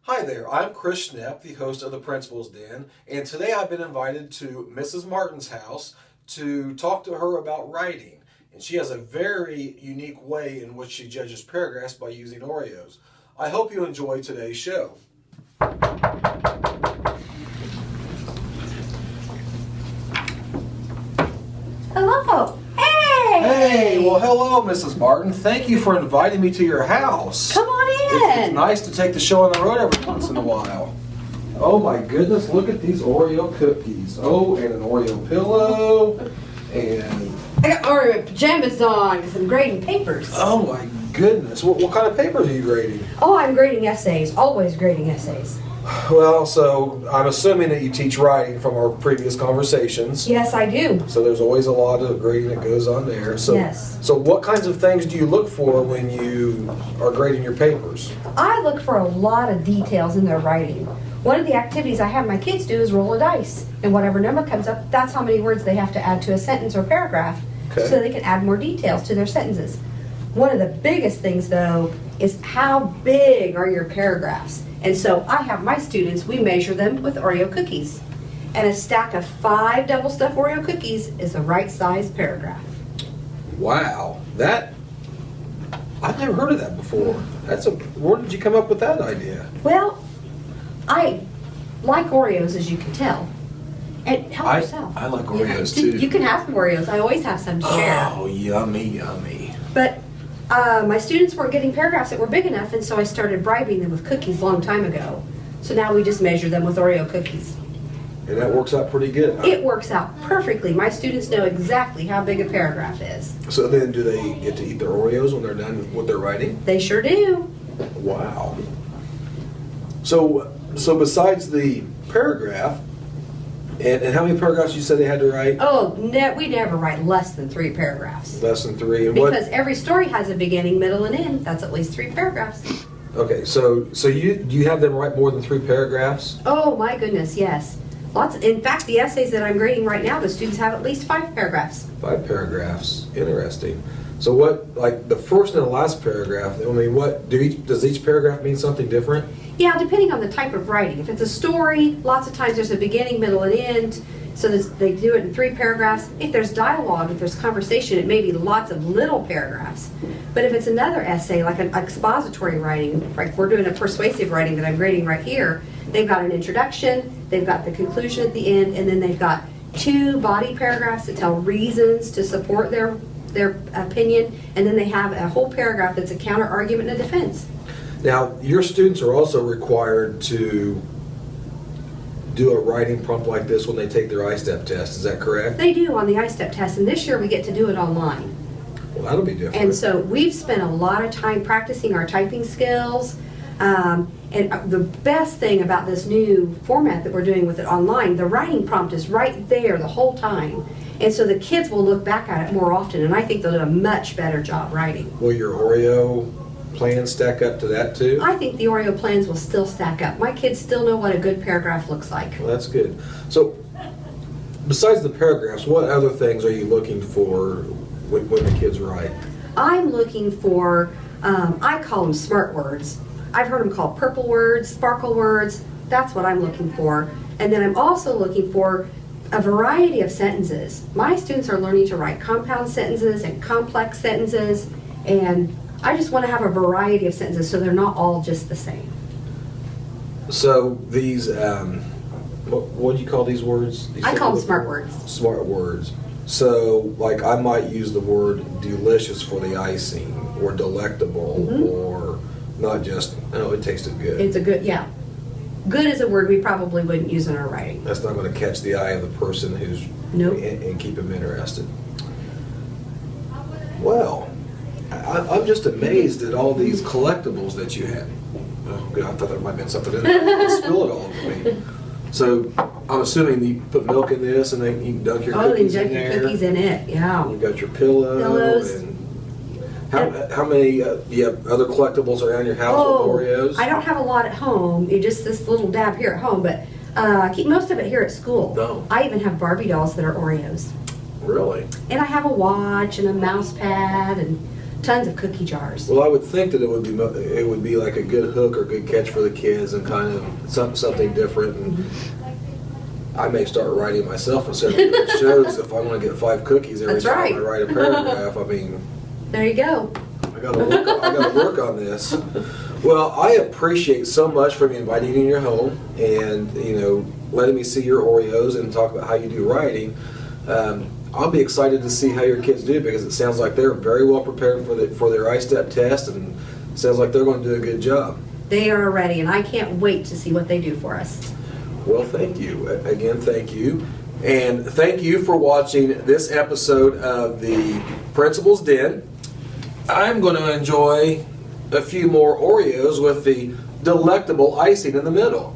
Hi there, I'm Chris Schnepp, the host of the Principal's Den, and today I've been invited to Mrs. Martin's house to talk to her about writing. And she has a very unique way in which she judges paragraphs by using Oreos. I hope you enjoy today's show. Hello. Hey! Hey, well hello Mrs. Martin. Thank you for inviting me to your house. Come on in. It's nice to take the show on the road every once in a while. Oh my goodness, look at these Oreo cookies. Oh, and an Oreo pillow. And I got Oreo pajamas on because I'm grading papers. oh my goodness, what kind of papers are you grading? Oh, I'm grading essays. Always grading essays. Well, so I'm assuming that you teach writing from our previous conversations. Yes, I do. So there's always a lot of grading that goes on there. So, Yes. So what kinds of things do you look for when you are grading your papers? I look for a lot of details in their writing. One of the activities I have my kids do is roll a dice. And whatever number comes up, that's how many words they have to add to a sentence or paragraph. Okay. So they can add more details to their sentences. One of the biggest things, though, is how big are your paragraphs? And so I have my students, we measure them with Oreo cookies. And a stack of 5 double stuffed Oreo cookies is the right size paragraph. Wow, I've never heard of that before. Where did you come up with that idea? Well, I like Oreos, as you can tell. And help yourself. I like Yeah. Oreos too. You can have some Oreos. I always have some to share. Oh, yummy, yummy. But my students weren't getting paragraphs that were big enough, and so I started bribing them with cookies a long time ago. So now we just measure them with Oreo cookies. And that works out pretty good, huh? It works out perfectly. My students know exactly how big a paragraph is. So then do they get to eat their Oreos when they're done with their writing? They sure do. Wow. So besides the paragraph, and how many paragraphs you said they had to write? Oh, we never write less than 3 paragraphs. Less than 3. And Because every story has a beginning, middle, and end. That's at least 3 paragraphs. Okay, so you have them write more than 3 paragraphs? Oh my goodness, yes. Lots. In fact, the essays that I'm grading right now, the students have at least 5 paragraphs. 5 paragraphs. Interesting. So what, like the first and the last paragraph, I mean, does each paragraph mean something different? Yeah, depending on the type of writing. If it's a story, lots of times there's a beginning, middle, and end. So they do it in 3 paragraphs. If there's dialogue, if there's conversation, it may be lots of little paragraphs. But if it's another essay, like an expository writing, like we're doing a persuasive writing that I'm grading right here, they've got an introduction, they've got the conclusion at the end, and then they've got 2 body paragraphs that tell reasons to support their opinion, and then they have a whole paragraph that's a counter argument and a defense. Now, your students are also required to do a writing prompt like this when they take their I-STEP test, is that correct? They do on the I-STEP test, and this year we get to do it online. Well, that'll be different. And so we've spent a lot of time practicing our typing skills. And the best thing about this new format that we're doing with it online, the writing prompt is right there the whole time. And so the kids will look back at it more often, and I think they'll do a much better job writing. Will your Oreo plans stack up to that too? I think the Oreo plans will still stack up. My kids still know what a good paragraph looks like. Well, that's good. So, besides the paragraphs, what other things are you looking for when the kids write? I'm looking for, I call them smart words. I've heard them called purple words, sparkle words. That's what I'm looking for. And then I'm also looking for a variety of sentences. My students are learning to write compound sentences and complex sentences, and I just want to have a variety of sentences so they're not all just the same. So these, what do you call these words? I call them smart words. Smart words. So, like, I might use the word delicious for the icing, or delectable, or not just, oh, it tasted good. It's a good, yeah. Good is a word we probably wouldn't use in our writing. That's not going to catch the eye of the person who's, Nope. and keep them interested. Well, I'm just amazed at all these collectibles that you have. Oh, God, I thought there might have been something in there. I'll spill it all over me. So, I'm assuming you put milk in this, and then you dunk your cookies in there. Oh, you dunk your cookies in it, yeah. You got your pillows. And how many do you have other collectibles around your house with Oreos? I don't have a lot at home. You just this little dab here at home, but I keep most of it here at school. No. I even have Barbie dolls that are Oreos. Really? And I have a watch and a mouse pad and tons of cookie jars. Well, I would think that it would be like a good hook or good catch for the kids, and kind of something different. And I may start writing myself instead of doing shows if I want to get 5 cookies every That's time right. I write a paragraph. I mean, There you go. I gotta work on this. Well, I appreciate so much from you inviting me in your home and letting me see your Oreos and talk about how you do writing. I'll be excited to see how your kids do, because it sounds like they're very well prepared for their I-STEP test, and it sounds like they're going to do a good job. They are ready, and I can't wait to see what they do for us. Well, thank you. Again, thank you. And thank you for watching this episode of the Principal's Den. I'm going to enjoy a few more Oreos with the delectable icing in the middle.